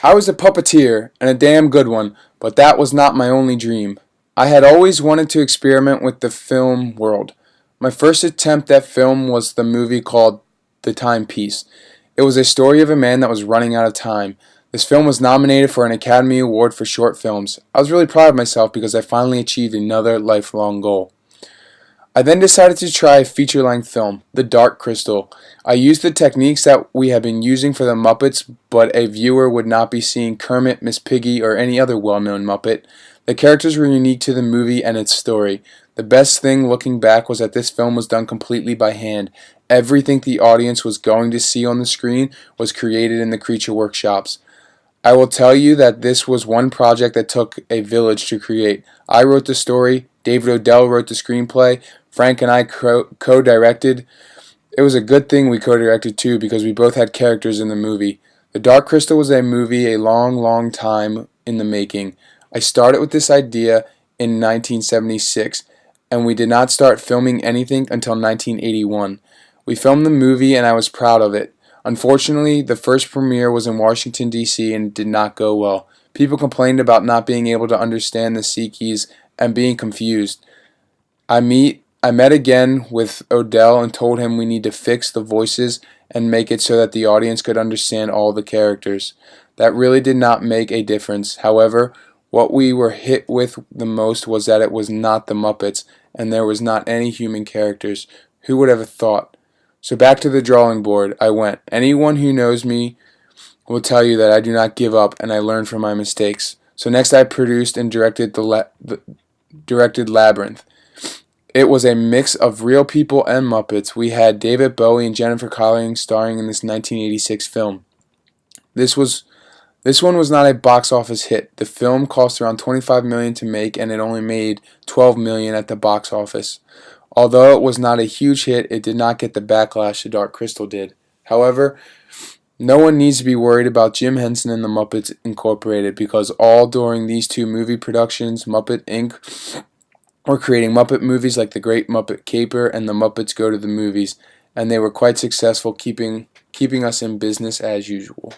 I was a puppeteer, and a damn good one, but that was not my only dream. I had always wanted to experiment with the film world. My first attempt at film was the movie called The Timepiece. It was a story of a man that was running out of time. This film was nominated for an Academy Award for short films. I was really proud of myself because I finally achieved another lifelong goal. I then decided to try a feature-length film, The Dark Crystal. I used the techniques that we had been using for the Muppets, but a viewer would not be seeing Kermit, Miss Piggy, or any other well-known Muppet. The characters were unique to the movie and its story. The best thing looking back was that this film was done completely by hand. Everything the audience was going to see on the screen was created in the Creature Workshops. I will tell you that this was one project that took a village to create. I wrote the story, David Odell wrote the screenplay, Frank and I co-directed. It was a good thing we co-directed too because we both had characters in the movie. The Dark Crystal was a movie a long, long time in the making. I started with this idea in 1976, and we did not start filming anything until 1981. We filmed the movie and I was proud of it. Unfortunately, the first premiere was in Washington, D.C. and did not go well. People complained about not being able to understand the C keys and being confused. I met again with Odell and told him we need to fix the voices and make it so that the audience could understand all the characters. That really did not make a difference. However, what we were hit with the most was that it was not the Muppets and there was not any human characters. Who would have thought? So back to the drawing board I went. Anyone who knows me will tell you that I do not give up and I learn from my mistakes. So next I produced and directed directed Labyrinth. It was a mix of real people and Muppets. We had David Bowie and Jennifer Connelly starring in this 1986 film. This one was not a box office hit. The film cost around $25 million to make and it only made $12 million at the box office. Although it was not a huge hit, it did not get the backlash The Dark Crystal did. However, no one needs to be worried about Jim Henson and the Muppets Incorporated because all during these two movie productions, Muppet Inc. were creating Muppet movies like The Great Muppet Caper and The Muppets Go to the Movies, and they were quite successful keeping us in business as usual.